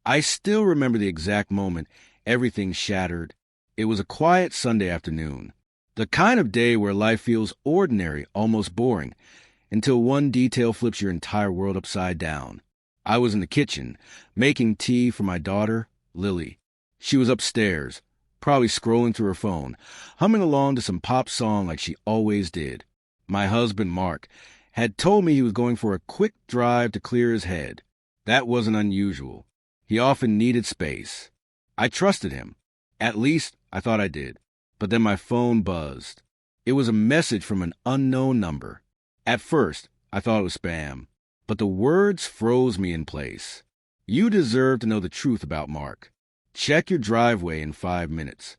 I still remember the exact moment everything shattered. It was a quiet Sunday afternoon. The kind of day where life feels ordinary, almost boring, until one detail flips your entire world upside down. I was in the kitchen, making tea for my daughter, Lily. She was upstairs, probably scrolling through her phone, humming along to some pop song like she always did. My husband, Mark, had told me he was going for a quick drive to clear his head. That wasn't unusual. He often needed space. I trusted him. At least, I thought I did. But then my phone buzzed. It was a message from an unknown number. At first, I thought it was spam. But the words froze me in place. You deserve to know the truth about Mark. Check your driveway in 5 minutes.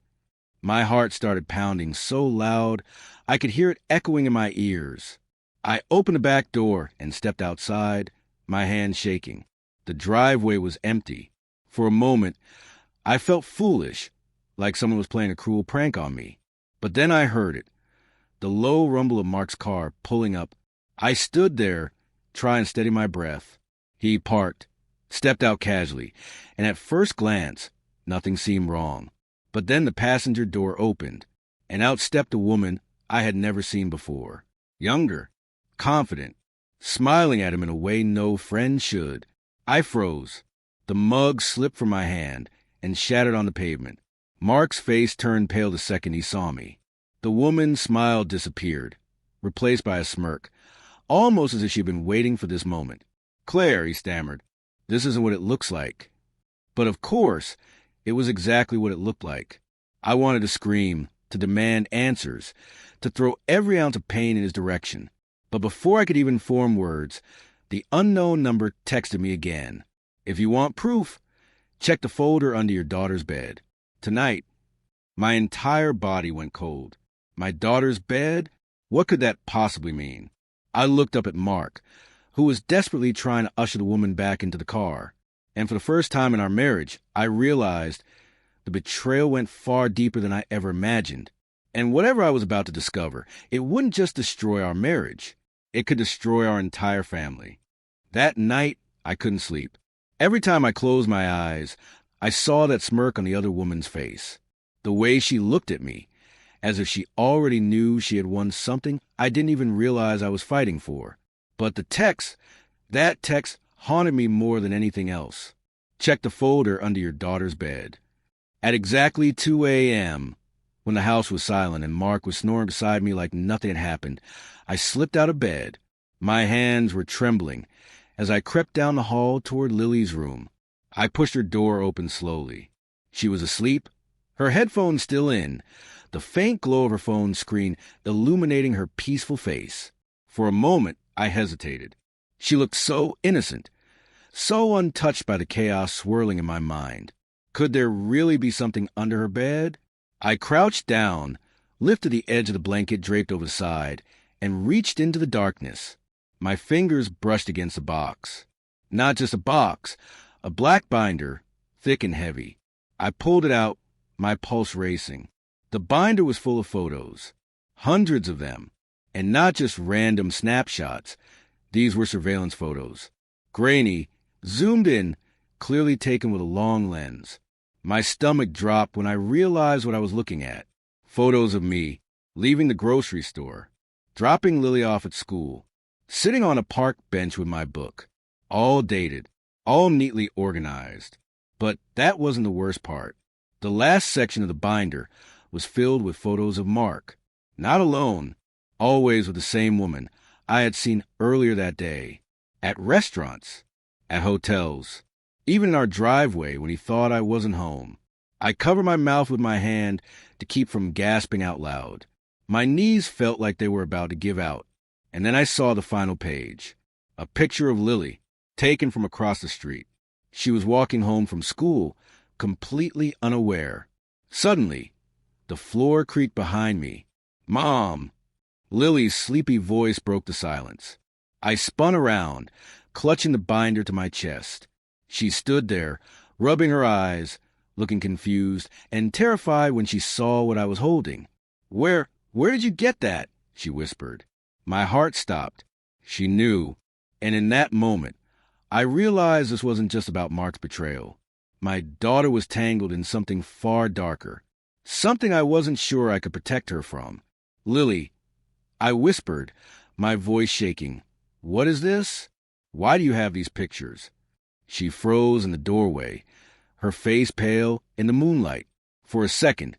My heart started pounding so loud, I could hear it echoing in my ears. I opened the back door and stepped outside, my hands shaking. The driveway was empty. For a moment, I felt foolish, like someone was playing a cruel prank on me. But then I heard it, the low rumble of Mark's car pulling up. I stood there, trying to steady my breath. He parked, stepped out casually, and at first glance, nothing seemed wrong. But then the passenger door opened, and out stepped a woman I had never seen before. Younger, confident, smiling at him in a way no friend should. I froze. The mug slipped from my hand and shattered on the pavement. Mark's face turned pale the second he saw me. The woman's smile disappeared, replaced by a smirk, almost as if she'd been waiting for this moment. "Claire," he stammered, "this isn't what it looks like." But of course, it was exactly what it looked like. I wanted to scream, to demand answers, to throw every ounce of pain in his direction. But before I could even form words, the unknown number texted me again. "If you want proof, check the folder under your daughter's bed." Tonight, my entire body went cold. My daughter's bed? What could that possibly mean? I looked up at Mark, who was desperately trying to usher the woman back into the car. And for the first time in our marriage, I realized the betrayal went far deeper than I ever imagined. And whatever I was about to discover, it wouldn't just destroy our marriage. It could destroy our entire family. That night, I couldn't sleep. Every time I closed my eyes, I saw that smirk on the other woman's face. The way she looked at me, as if she already knew she had won something I didn't even realize I was fighting for. But that text haunted me more than anything else. Check the folder under your daughter's bed. At exactly 2 a.m., when the house was silent and Mark was snoring beside me like nothing had happened, I slipped out of bed. My hands were trembling as I crept down the hall toward Lily's room. I pushed her door open slowly. She was asleep, her headphones still in, the faint glow of her phone screen illuminating her peaceful face. For a moment, I hesitated. She looked so innocent, so untouched by the chaos swirling in my mind. Could there really be something under her bed? I crouched down, lifted the edge of the blanket draped over the side, and reached into the darkness. My fingers brushed against the box. Not just a box, a black binder, thick and heavy. I pulled it out, my pulse racing. The binder was full of photos, hundreds of them, and not just random snapshots. These were surveillance photos. Grainy, zoomed in, clearly taken with a long lens. My stomach dropped when I realized what I was looking at. Photos of me, leaving the grocery store, dropping Lily off at school, sitting on a park bench with my book. All dated, all neatly organized. But that wasn't the worst part. The last section of the binder was filled with photos of Mark. Not alone, always with the same woman I had seen earlier that day. At restaurants, at hotels, even in our driveway when he thought I wasn't home. I covered my mouth with my hand to keep from gasping out loud. My knees felt like they were about to give out. And then I saw the final page. A picture of Lily, taken from across the street. She was walking home from school, completely unaware. Suddenly, the floor creaked behind me. "Mom!" Lily's sleepy voice broke the silence. I spun around, clutching the binder to my chest. She stood there, rubbing her eyes, looking confused and terrified when she saw what I was holding. Where did you get that?" she whispered. My heart stopped. She knew. And in that moment, I realized this wasn't just about Mark's betrayal. My daughter was tangled in something far darker, something I wasn't sure I could protect her from. Lily, I whispered, my voice shaking. What is this? Why do you have these pictures? She froze in the doorway, her face pale in the moonlight. For a second,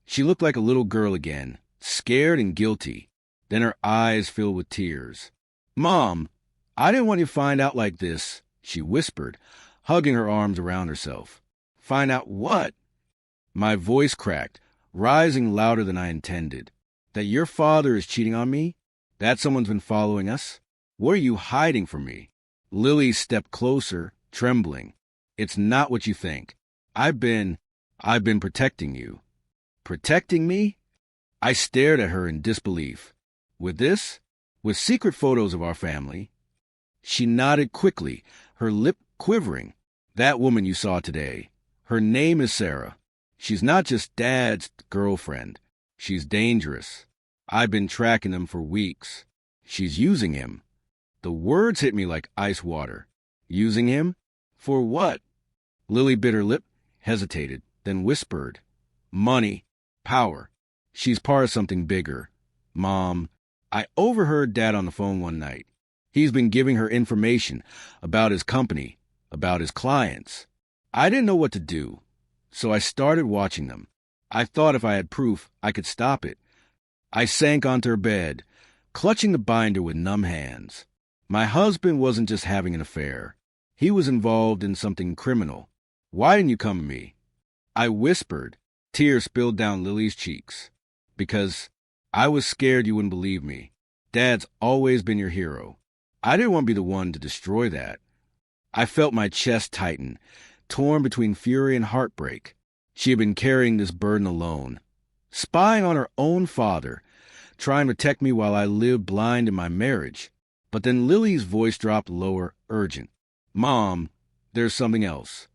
she looked like a little girl again, scared and guilty. Then her eyes filled with tears. Mom, I didn't want you to find out like this, she whispered, hugging her arms around herself. Find out what? My voice cracked, rising louder than I intended. That your father is cheating on me? That someone's been following us? What are you hiding from me? Lily stepped closer, trembling. It's not what you think. I've been protecting you. Protecting me? I stared at her in disbelief. With this? With secret photos of our family? She nodded quickly, her lip quivering. That woman you saw today. Her name is Sarah. She's not just Dad's girlfriend. She's dangerous. I've been tracking them for weeks. She's using him. The words hit me like ice water. Using him? For what? Lily bit her lip, hesitated, then whispered. Money. Power. She's part of something bigger. Mom, I overheard Dad on the phone one night. He's been giving her information about his company, about his clients. I didn't know what to do, so I started watching them. I thought if I had proof, I could stop it. I sank onto her bed, clutching the binder with numb hands. My husband wasn't just having an affair. He was involved in something criminal. Why didn't you come to me? I whispered. Tears spilled down Lily's cheeks. Because I was scared you wouldn't believe me. Dad's always been your hero. I didn't want to be the one to destroy that. I felt my chest tighten, torn between fury and heartbreak. She had been carrying this burden alone, spying on her own father, trying to protect me while I lived blind in my marriage. But then Lily's voice dropped lower, urgent. Mom, there's something else.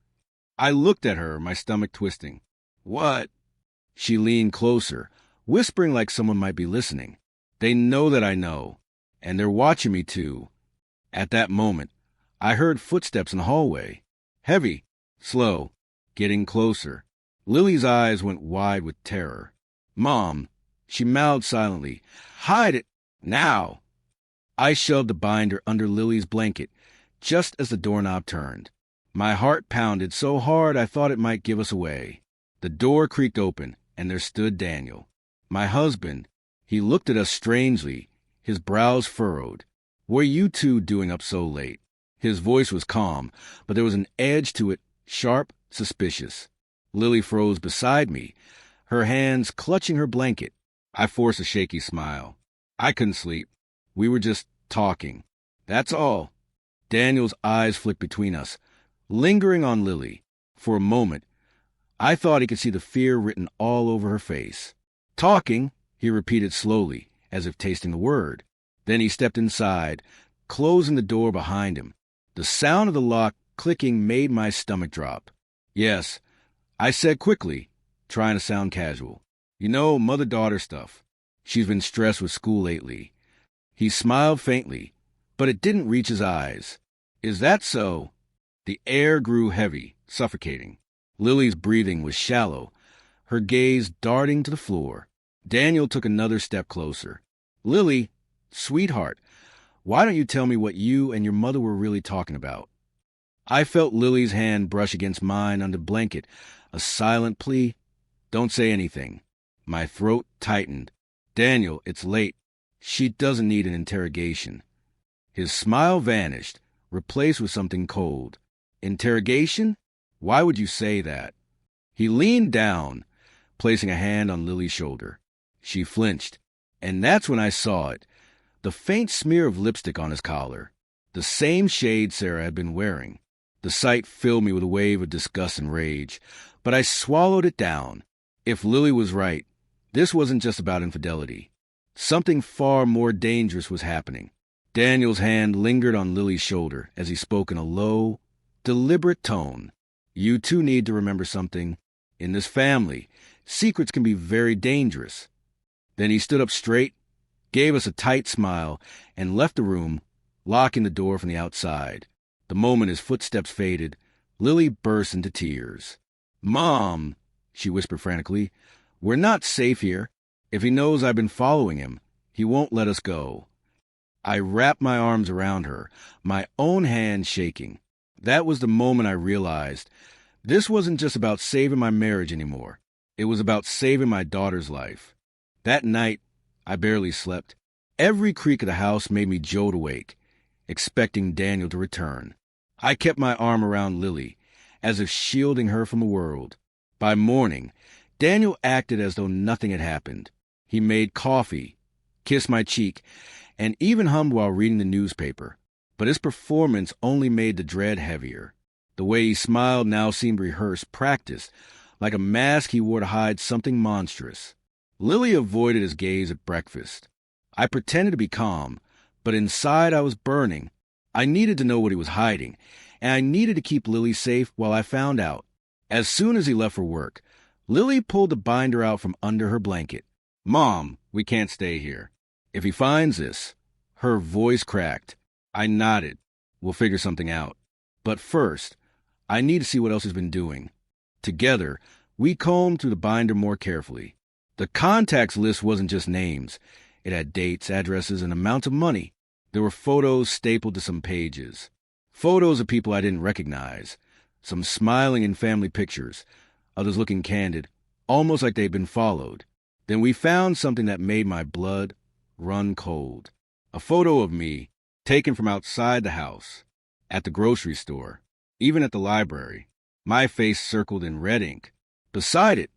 I looked at her, my stomach twisting. What? She leaned closer, whispering like someone might be listening. They know that I know, and they're watching me too. At that moment, I heard footsteps in the hallway. Heavy, slow, getting closer. Lily's eyes went wide with terror. Mom, she mouthed silently. Hide it, now. I shoved the binder under Lily's blanket, just as the doorknob turned. My heart pounded so hard I thought it might give us away. The door creaked open, and there stood Daniel. My husband. He looked at us strangely, his brows furrowed. What are you two doing up so late? His voice was calm, but there was an edge to it, sharp, suspicious. Lily froze beside me, her hands clutching her blanket. I forced a shaky smile. I couldn't sleep. We were just talking. That's all. Daniel's eyes flicked between us, lingering on Lily. For a moment, I thought he could see the fear written all over her face. Talking, he repeated slowly, as if tasting the word. Then he stepped inside, closing the door behind him. The sound of the lock clicking made my stomach drop. Yes, I said quickly, trying to sound casual. You know, mother-daughter stuff. She's been stressed with school lately. He smiled faintly, but it didn't reach his eyes. Is that so? The air grew heavy, suffocating. Lily's breathing was shallow, her gaze darting to the floor. Daniel took another step closer. Lily, sweetheart, why don't you tell me what you and your mother were really talking about? I felt Lily's hand brush against mine under the blanket, a silent plea. Don't say anything. My throat tightened. Daniel, it's late. She doesn't need an interrogation. His smile vanished, replaced with something cold. Interrogation? Why would you say that? He leaned down, placing a hand on Lily's shoulder. She flinched, and that's when I saw it. The faint smear of lipstick on his collar. The same shade Sarah had been wearing. The sight filled me with a wave of disgust and rage, but I swallowed it down. If Lily was right, this wasn't just about infidelity. Something far more dangerous was happening. Daniel's hand lingered on Lily's shoulder as he spoke in a low, deliberate tone. You two need to remember something. In this family, secrets can be very dangerous. Then he stood up straight, gave us a tight smile, and left the room, locking the door from the outside. The moment his footsteps faded, Lily burst into tears. "Mom," she whispered frantically, "we're not safe here. If he knows I've been following him, he won't let us go." I wrapped my arms around her, my own hand shaking. That was the moment I realized this wasn't just about saving my marriage anymore. It was about saving my daughter's life. That night, I barely slept. Every creak of the house made me jolt awake, expecting Daniel to return. I kept my arm around Lily, as if shielding her from the world. By morning, Daniel acted as though nothing had happened. He made coffee, kissed my cheek, and even hummed while reading the newspaper. But his performance only made the dread heavier. The way he smiled now seemed rehearsed, practiced, like a mask he wore to hide something monstrous. Lily avoided his gaze at breakfast. I pretended to be calm, but inside I was burning. I needed to know what he was hiding, and I needed to keep Lily safe while I found out. As soon as he left for work, Lily pulled the binder out from under her blanket. "Mom, we can't stay here. If he finds this..." Her voice cracked. I nodded. "We'll figure something out. But first, I need to see what else he's been doing." Together, we combed through the binder more carefully. The contacts list wasn't just names. It had dates, addresses, and amounts of money. There were photos stapled to some pages. Photos of people I didn't recognize. Some smiling in family pictures. Others looking candid, almost like they'd been followed. Then we found something that made my blood run cold. A photo of me, taken from outside the house, at the grocery store, even at the library. My face circled in red ink. Beside it,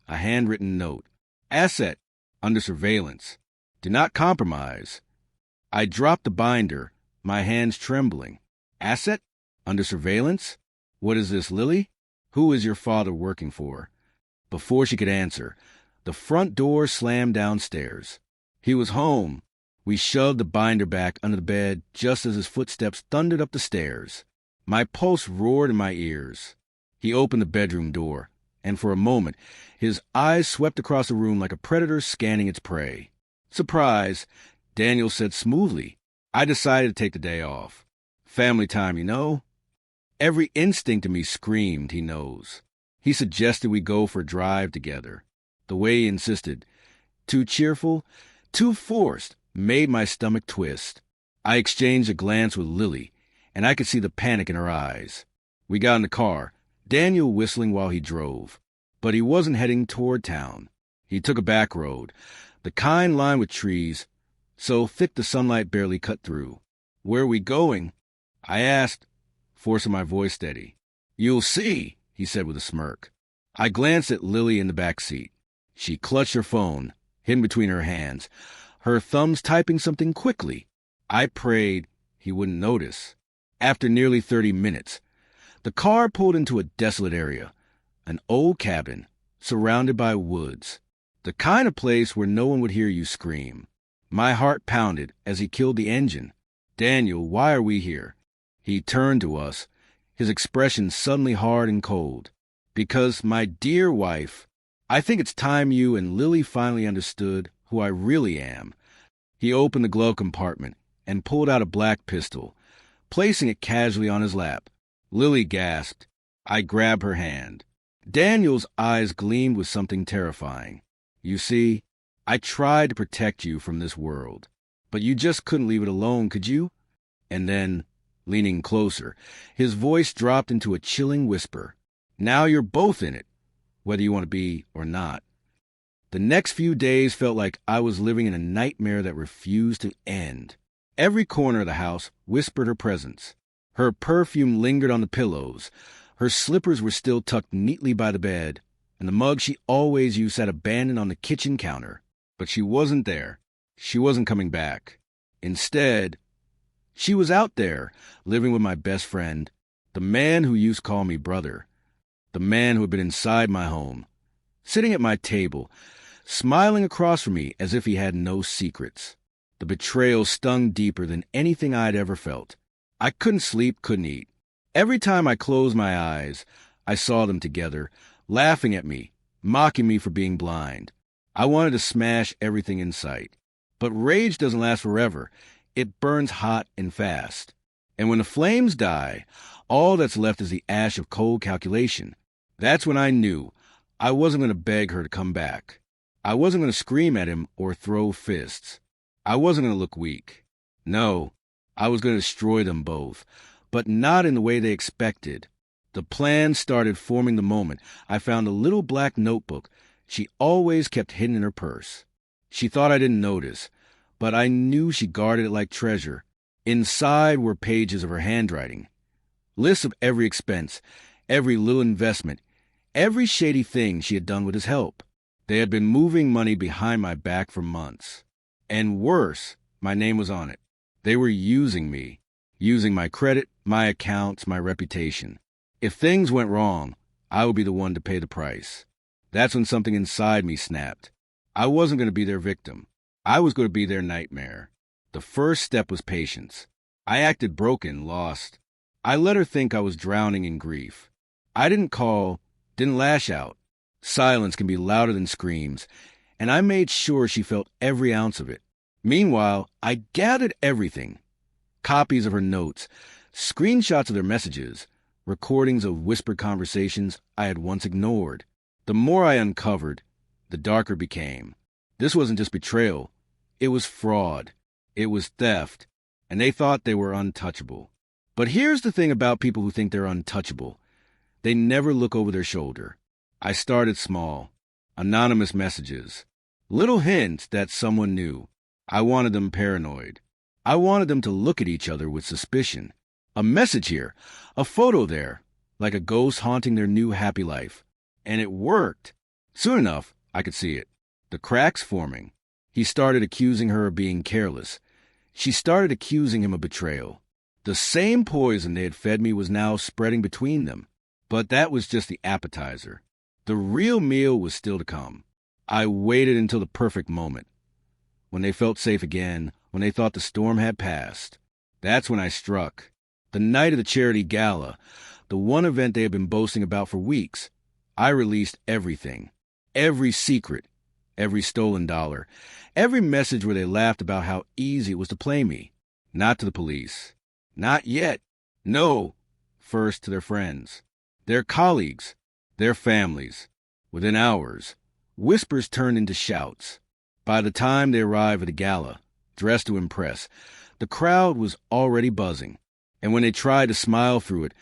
a handwritten note. "Asset, under surveillance. Do not compromise." I dropped the binder, my hands trembling. "Asset? Under surveillance? What is this, Lily? Who is your father working for?" Before she could answer, the front door slammed downstairs. He was home. We shoved the binder back under the bed just as his footsteps thundered up the stairs. My pulse roared in my ears. He opened the bedroom door, and for a moment, his eyes swept across the room like a predator scanning its prey. "Surprise," Daniel said smoothly. I decided to take the day off. Family time, you know? Every instinct in me screamed, he knows. He suggested we go for a drive together. The way he insisted, too cheerful, too forced, made my stomach twist. I exchanged a glance with Lily, and I could see the panic in her eyes. We got in the car, Daniel whistling while he drove. But he wasn't heading toward town. He took a back road, the kind lined with trees, so thick the sunlight barely cut through. "Where are we going?" I asked, forcing my voice steady. "You'll see," he said with a smirk. I glanced at Lily in the back seat. She clutched her phone, hidden between her hands, her thumbs typing something quickly. I prayed he wouldn't notice. After nearly 30 minutes, the car pulled into a desolate area, an old cabin, surrounded by woods. The kind of place where no one would hear you scream. My heart pounded as he killed the engine. "Daniel, why are we here?" He turned to us, his expression suddenly hard and cold. "Because, my dear wife, I think it's time you and Lily finally understood who I really am." He opened the glove compartment and pulled out a black pistol, placing it casually on his lap. Lily gasped. I grabbed her hand. Daniel's eyes gleamed with something terrifying. "You see, I tried to protect you from this world, but you just couldn't leave it alone, could you?" And then, leaning closer, his voice dropped into a chilling whisper. "Now you're both in it, whether you want to be or not." The next few days felt like I was living in a nightmare that refused to end. Every corner of the house whispered her presence. Her perfume lingered on the pillows. Her slippers were still tucked neatly by the bed, and the mug she always used sat abandoned on the kitchen counter. But she wasn't there. She wasn't coming back. Instead, she was out there, living with my best friend, the man who used to call me brother, the man who had been inside my home, sitting at my table, smiling across from me as if he had no secrets. The betrayal stung deeper than anything I'd ever felt. I couldn't sleep, couldn't eat. Every time I closed my eyes, I saw them together, laughing at me, mocking me for being blind. I wanted to smash everything in sight. But rage doesn't last forever. It burns hot and fast. And when the flames die, All that's left is the ash of cold calculation. That's when I knew I wasn't going to beg her to come back. I wasn't going to scream at him or throw fists. I wasn't going to look weak. No, I was going to destroy them both, but not in the way they expected. The plan started forming the moment I found a little black notebook she always kept hidden in her purse. She thought I didn't notice, but I knew she guarded it like treasure. Inside were pages of her handwriting, lists of every expense, every little investment, every shady thing she had done with his help. They had been moving money behind my back for months. And worse, my name was on it. They were using me, using my credit, my accounts, my reputation. If things went wrong, I would be the one to pay the price. That's when something inside me snapped. I wasn't going to be their victim. I was going to be their nightmare. The first step was patience. I acted broken, lost. I let her think I was drowning in grief. I didn't call, didn't lash out. Silence can be louder than screams, and I made sure she felt every ounce of it. Meanwhile, I gathered everything. Copies of her notes, screenshots of their messages, recordings of whispered conversations I had once ignored. The more I uncovered, the darker it became. This wasn't just betrayal. It was fraud. It was theft. And they thought they were untouchable. But here's the thing about people who think they're untouchable. They never look over their shoulder. I started small. Anonymous messages. Little hints that someone knew. I wanted them paranoid. I wanted them to look at each other with suspicion. A message here, a photo there, like a ghost haunting their new happy life. And it worked. Soon enough, I could see it. The cracks forming. He started accusing her of being careless. She started accusing him of betrayal. The same poison they had fed me was now spreading between them. But that was just the appetizer. The real meal was still to come. I waited until the perfect moment. When they felt safe again, when they thought the storm had passed. That's when I struck. The night of the charity gala, the one event they had been boasting about for weeks. I released everything. Every secret. Every stolen dollar. Every message where they laughed about how easy it was to play me. Not to the police. Not yet. No. First to their friends. Their colleagues. Their families. Within hours, whispers turned into shouts. By the time they arrived at the gala, dressed to impress, the crowd was already buzzing. And when they tried to smile through it,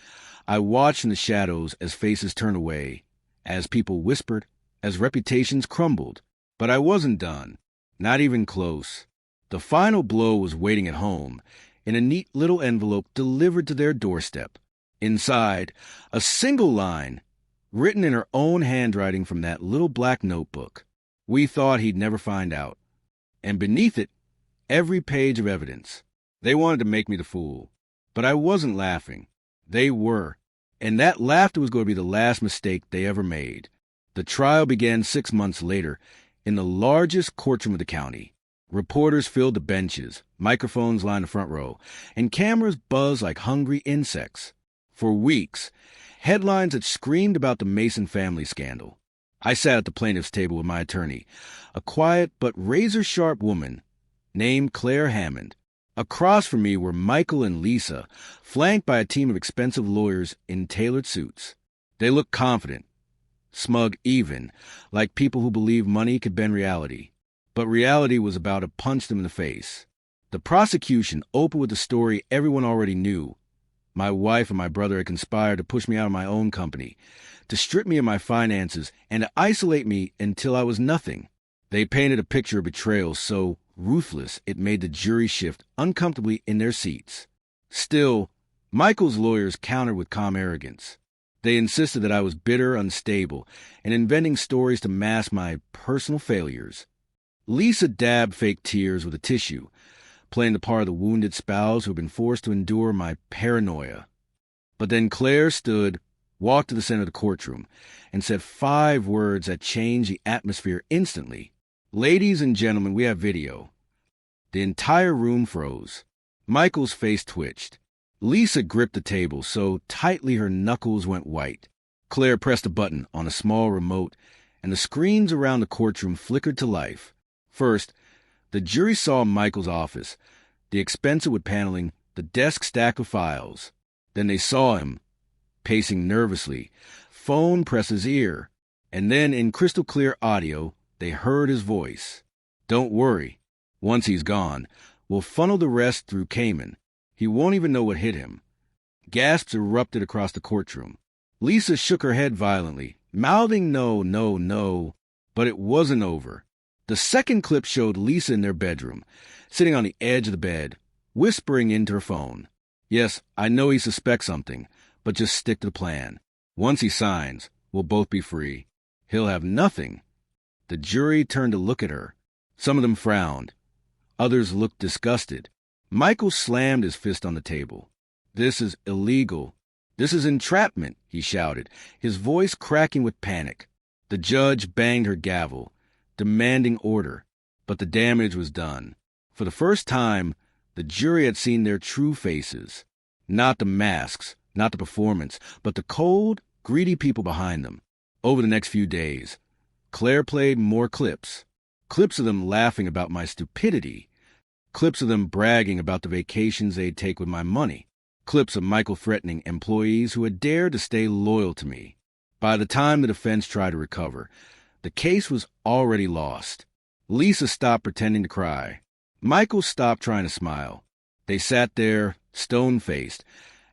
I watched in the shadows as faces turned away, as people whispered, as reputations crumbled. But I wasn't done. Not even close. The final blow was waiting at home, in a neat little envelope delivered to their doorstep. Inside, a single line, written in her own handwriting from that little black notebook. We thought he'd never find out. And beneath it, every page of evidence. They wanted to make me the fool. But I wasn't laughing. They were. And that laughter was going to be the last mistake they ever made. The trial began 6 months later, in the largest courtroom of the county. Reporters filled the benches, microphones lined the front row, and cameras buzzed like hungry insects. For weeks, headlines had screamed about the Mason family scandal. I sat at the plaintiff's table with my attorney, a quiet but razor-sharp woman named Claire Hammond. Across from me were Michael and Lisa, flanked by a team of expensive lawyers in tailored suits. They looked confident, smug even, like people who believed money could bend reality. But reality was about to punch them in the face. The prosecution opened with a story everyone already knew. My wife and my brother had conspired to push me out of my own company, to strip me of my finances, and to isolate me until I was nothing. They painted a picture of betrayal so ruthless it made the jury shift uncomfortably in their seats. Still, Michael's lawyers countered with calm arrogance. They insisted that I was bitter, unstable, and inventing stories to mask my personal failures. Lisa dabbed fake tears with a tissue, playing the part of the wounded spouse who had been forced to endure my paranoia. But then Claire stood, walked to the center of the courtroom, and said 5 words that changed the atmosphere instantly. "Ladies and gentlemen, we have video." The entire room froze. Michael's face twitched. Lisa gripped the table so tightly her knuckles went white. Claire pressed a button on a small remote, and the screens around the courtroom flickered to life. First, the jury saw Michael's office, the expensive wood paneling, the desk stacked with files. Then they saw him, pacing nervously, phone pressed his ear, and then in crystal clear audio, they heard his voice. "Don't worry. Once he's gone, we'll funnel the rest through Cayman. He won't even know what hit him." Gasps erupted across the courtroom. Lisa shook her head violently, mouthing no, no, no, but it wasn't over. The second clip showed Lisa in their bedroom, sitting on the edge of the bed, whispering into her phone. "Yes, I know he suspects something, but just stick to the plan. Once he signs, we'll both be free. He'll have nothing." The jury turned to look at her. Some of them frowned. Others looked disgusted. Michael slammed his fist on the table. "This is illegal. This is entrapment," he shouted, his voice cracking with panic. The judge banged her gavel, demanding order, but the damage was done. For the first time, the jury had seen their true faces. Not the masks, not the performance, but the cold, greedy people behind them. Over the next few days, Claire played more clips. Clips of them laughing about my stupidity. Clips of them bragging about the vacations they'd take with my money. Clips of Michael threatening employees who had dared to stay loyal to me. By the time the defense tried to recover, the case was already lost. Lisa stopped pretending to cry. Michael stopped trying to smile. They sat there, stone-faced,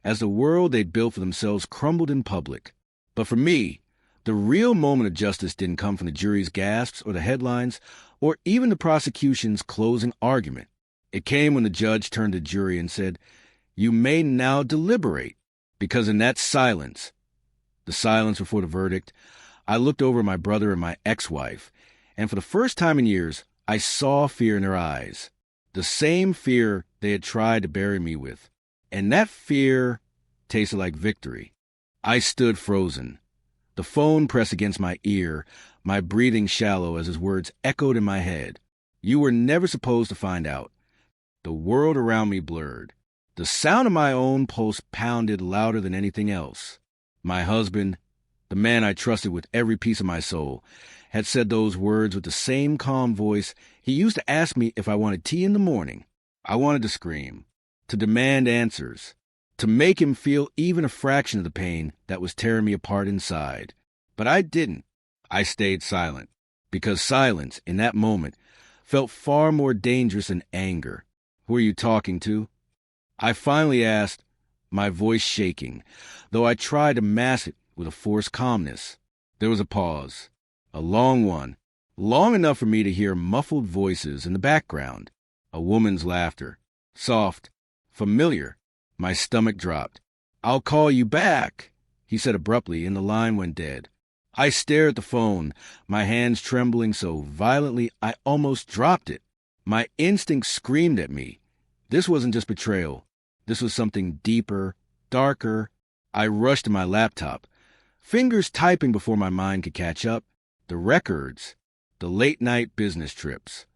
as the world they'd built for themselves crumbled in public. But for me, the real moment of justice didn't come from the jury's gasps or the headlines, or even the prosecution's closing argument. It came when the judge turned to the jury and said, "You may now deliberate," because in that silence, the silence before the verdict, I looked over my brother and my ex-wife, and for the first time in years, I saw fear in their eyes. The same fear they had tried to bury me with. And that fear tasted like victory. I stood frozen. The phone pressed against my ear, my breathing shallow as his words echoed in my head. "You were never supposed to find out." The world around me blurred. The sound of my own pulse pounded louder than anything else. My husband, the man I trusted with every piece of my soul, had said those words with the same calm voice he used to ask me if I wanted tea in the morning. I wanted to scream, to demand answers, to make him feel even a fraction of the pain that was tearing me apart inside. But I didn't. I stayed silent, because silence, in that moment, felt far more dangerous than anger. "Who are you talking to?" I finally asked, my voice shaking, though I tried to mask it with a forced calmness. There was a pause, a long one, long enough for me to hear muffled voices in the background. A woman's laughter, soft, familiar. My stomach dropped. "I'll call you back," he said abruptly, and the line went dead. I stared at the phone, my hands trembling so violently I almost dropped it. My instinct screamed at me. This wasn't just betrayal. This was something deeper, darker. I rushed to my laptop, fingers typing before my mind could catch up. The records, the late-night business trips,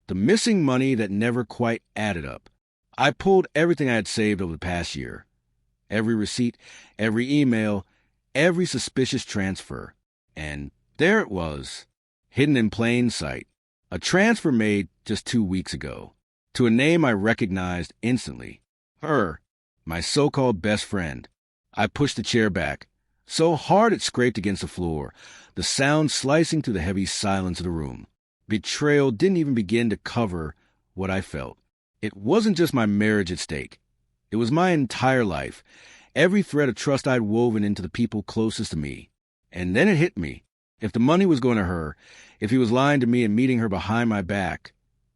the missing money that never quite added up. I pulled everything I had saved over the past year. Every receipt, every email, every suspicious transfer. And there it was, hidden in plain sight. A transfer made just 2 weeks ago, to a name I recognized instantly. Her, my so-called best friend. I pushed the chair back, so hard it scraped against the floor, the sound slicing through the heavy silence of the room. Betrayal didn't even begin to cover what I felt. It wasn't just my marriage at stake. It was my entire life, every thread of trust I'd woven into the people closest to me. And then it hit me. If the money was going to her, if he was lying to me and meeting her behind my back,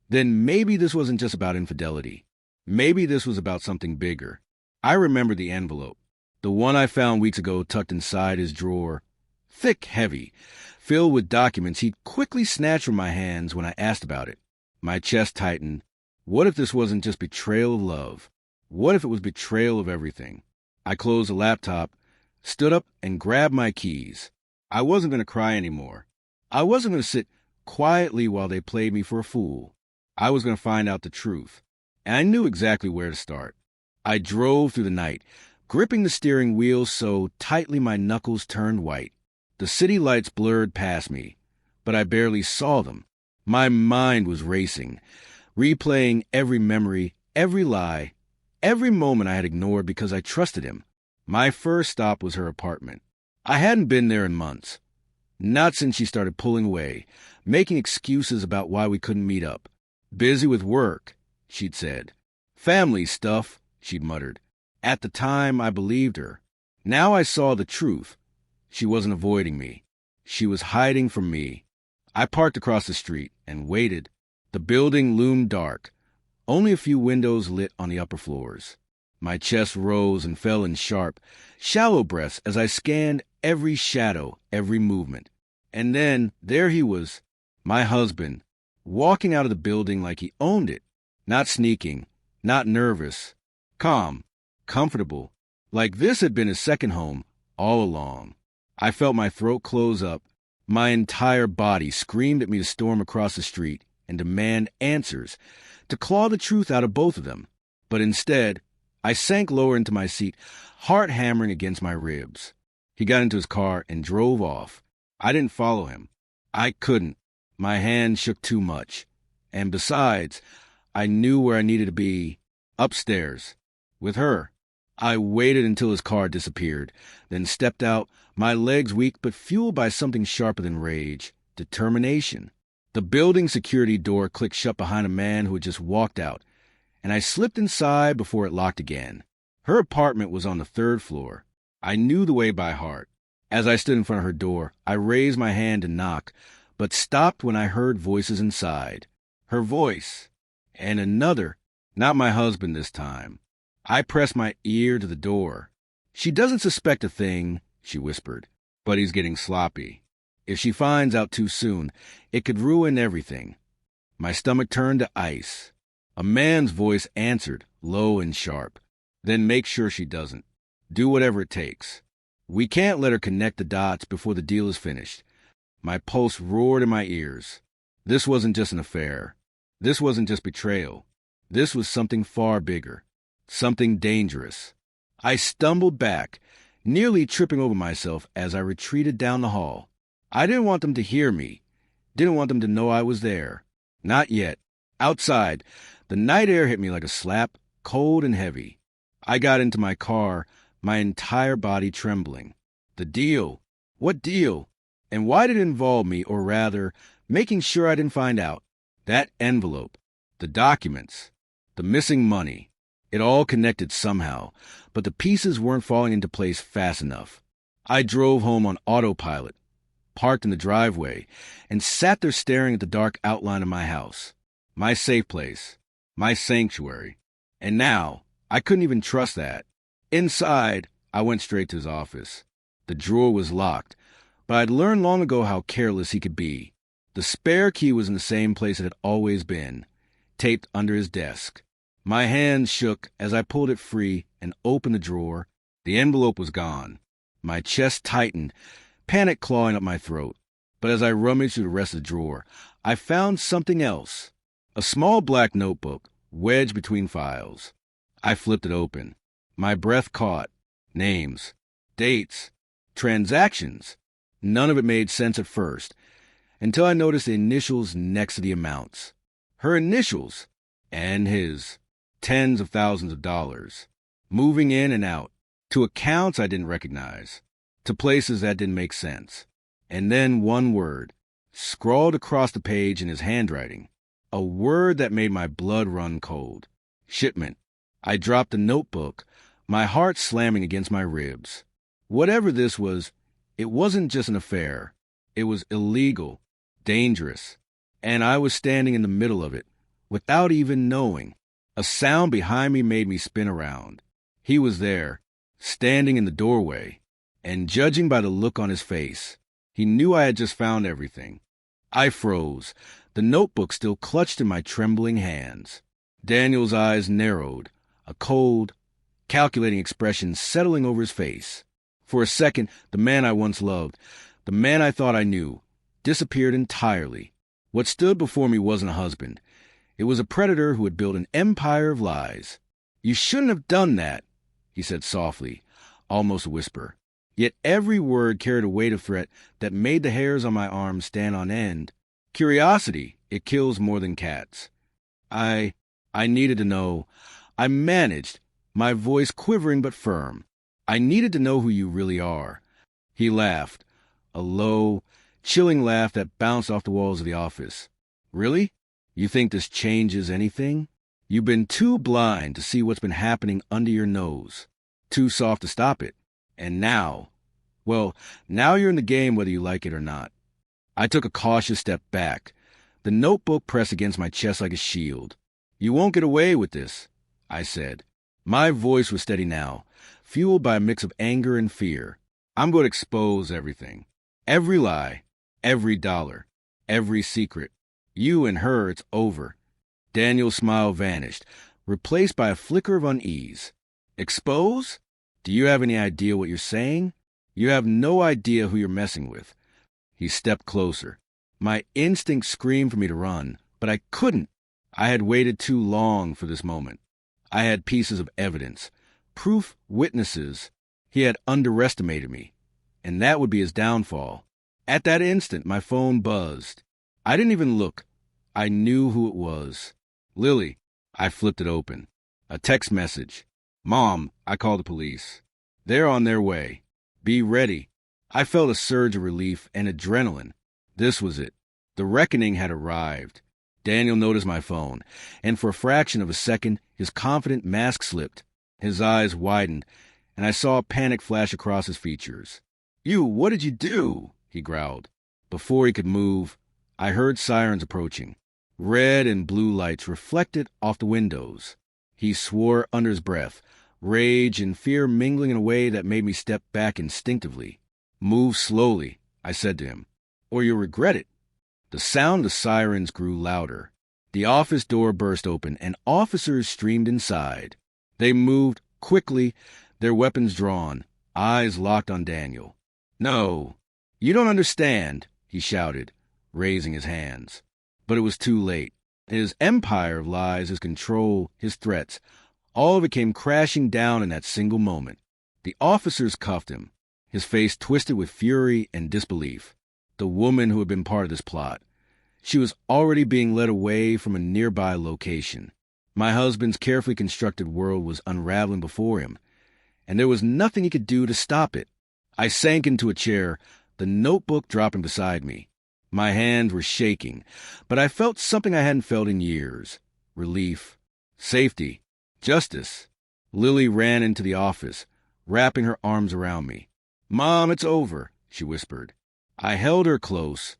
then maybe this wasn't just about infidelity. Maybe this was about something bigger. I remembered the envelope, the one I found weeks ago tucked inside his drawer, thick, heavy, filled with documents he'd quickly snatched from my hands when I asked about it. My chest tightened. What if this wasn't just betrayal of love? What if it was betrayal of everything? I closed the laptop, stood up, and grabbed my keys. I wasn't going to cry anymore. I wasn't going to sit quietly while they played me for a fool. I was going to find out the truth. And I knew exactly where to start. I drove through the night, gripping the steering wheel so tightly my knuckles turned white. The city lights blurred past me, but I barely saw them. My mind was racing, replaying every memory, every lie, every moment I had ignored because I trusted him. My first stop was her apartment. I hadn't been there in months. Not since she started pulling away, making excuses about why we couldn't meet up. Busy with work, she'd said. Family stuff, she'd muttered. At the time, I believed her. Now I saw the truth. She wasn't avoiding me. She was hiding from me. I parked across the street and waited. The building loomed dark, only a few windows lit on the upper floors. My chest rose and fell in sharp, shallow breaths as I scanned every shadow, every movement. And then there he was, my husband, walking out of the building like he owned it, not sneaking, not nervous, calm, comfortable, like this had been his second home all along. I felt my throat close up. My entire body screamed at me to storm across the street and demand answers, to claw the truth out of both of them. But instead, I sank lower into my seat, heart hammering against my ribs. He got into his car and drove off. I didn't follow him. I couldn't. My hand shook too much. And besides, I knew where I needed to be, upstairs, with her. I waited until his car disappeared, then stepped out, my legs weak but fueled by something sharper than rage, determination. The building security door clicked shut behind a man who had just walked out, and I slipped inside before it locked again. Her apartment was on the 3rd floor. I knew the way by heart. As I stood in front of her door, I raised my hand to knock, but stopped when I heard voices inside. Her voice. And another, not my husband this time. I pressed my ear to the door. She doesn't suspect a thing, she whispered, but he's getting sloppy. If she finds out too soon, it could ruin everything. My stomach turned to ice. A man's voice answered, low and sharp. Then make sure she doesn't. Do whatever it takes. We can't let her connect the dots before the deal is finished. My pulse roared in my ears. This wasn't just an affair. This wasn't just betrayal. This was something far bigger. Something dangerous. I stumbled back, nearly tripping over myself as I retreated down the hall. I didn't want them to hear me. Didn't want them to know I was there. Not yet. Outside, the night air hit me like a slap, cold and heavy. I got into my car, my entire body trembling. The deal. What deal? And why did it involve me, or rather, making sure I didn't find out? That envelope, the documents, the missing money. It all connected somehow, but the pieces weren't falling into place fast enough. I drove home on autopilot, parked in the driveway, and sat there staring at the dark outline of my house. My safe place, my sanctuary. And now, I couldn't even trust that. Inside, I went straight to his office. The drawer was locked, but I'd learned long ago how careless he could be. The spare key was in the same place it had always been, taped under his desk. My hands shook as I pulled it free and opened the drawer. The envelope was gone. My chest tightened, panic clawing up my throat. But as I rummaged through the rest of the drawer, I found something else. A small black notebook, wedged between files. I flipped it open. My breath caught. Names, dates, transactions. None of it made sense at first, until I noticed the initials next to the amounts. Her initials, and his. Tens of thousands of dollars. Moving in and out, to accounts I didn't recognize, to places that didn't make sense. And then one word, scrawled across the page in his handwriting. A word that made my blood run cold. Shipment. I dropped the notebook, my heart slamming against my ribs. Whatever this was, it wasn't just an affair. It was illegal, dangerous, and I was standing in the middle of it, without even knowing. A sound behind me made me spin around. He was there, standing in the doorway, and judging by the look on his face, he knew I had just found everything. I froze, the notebook still clutched in my trembling hands. Daniel's eyes narrowed, a cold, calculating expression settling over his face. For a second, the man I once loved, the man I thought I knew, disappeared entirely. What stood before me wasn't a husband. It was a predator who had built an empire of lies. You shouldn't have done that, he said softly, almost a whisper. Yet every word carried a weight of threat that made the hairs on my arms stand on end. Curiosity, it kills more than cats. I needed to know. I managed, my voice quivering but firm. "I needed to know who you really are." He laughed, a low, chilling laugh that bounced off the walls of the office. "Really? You think this changes anything? You've been too blind to see what's been happening under your nose, too soft to stop it. And now, well, now you're in the game whether you like it or not." I took a cautious step back, the notebook pressed against my chest like a shield. "You won't get away with this," I said. My voice was steady now, fueled by a mix of anger and fear. "I'm going to expose everything. Every lie, every dollar, every secret. You and her, it's over." Daniel's smile vanished, replaced by a flicker of unease. "Expose? Do you have any idea what you're saying? You have no idea who you're messing with." He stepped closer. My instinct screamed for me to run, but I couldn't. I had waited too long for this moment. I had pieces of evidence, proof, witnesses. He had underestimated me, and that would be his downfall. At that instant, my phone buzzed. I didn't even look. I knew who it was. "Lily." I flipped it open. A text message. "Mom, I called the police. They're on their way. Be ready." I felt a surge of relief and adrenaline. This was it. The reckoning had arrived. Daniel noticed my phone, and for a fraction of a second, his confident mask slipped. His eyes widened, and I saw panic flash across his features. What did you do?" he growled. Before he could move, I heard sirens approaching. Red and blue lights reflected off the windows. He swore under his breath, rage and fear mingling in a way that made me step back instinctively. "Move slowly," I said to him, "or you'll regret it." The sound of sirens grew louder. The office door burst open, and officers streamed inside. They moved quickly, their weapons drawn, eyes locked on Daniel. "No, you don't understand," he shouted, raising his hands. But it was too late. His empire of lies, his control, his threats, all of it came crashing down in that single moment. The officers cuffed him, his face twisted with fury and disbelief. The woman who had been part of this plot. She was already being led away from a nearby location. My husband's carefully constructed world was unraveling before him, and there was nothing he could do to stop it. I sank into a chair, the notebook dropping beside me. My hands were shaking, but I felt something I hadn't felt in years. Relief, safety, justice. Lily ran into the office, wrapping her arms around me. "Mom, it's over," she whispered. I held her close,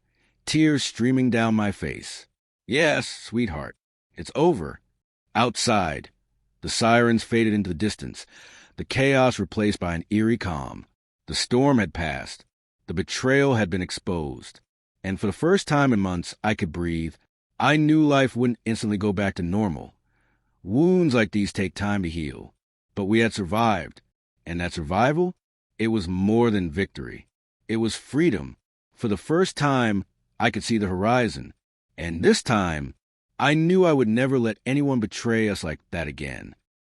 tears streaming down my face. "Yes, sweetheart, it's over." Outside, the sirens faded into the distance, the chaos replaced by an eerie calm. The storm had passed. The betrayal had been exposed. And for the first time in months, I could breathe. I knew life wouldn't instantly go back to normal. Wounds like these take time to heal. But we had survived. And that survival, it was more than victory. It was freedom. For the first time, I could see the horizon. And this time, I knew I would never let anyone betray us like that again.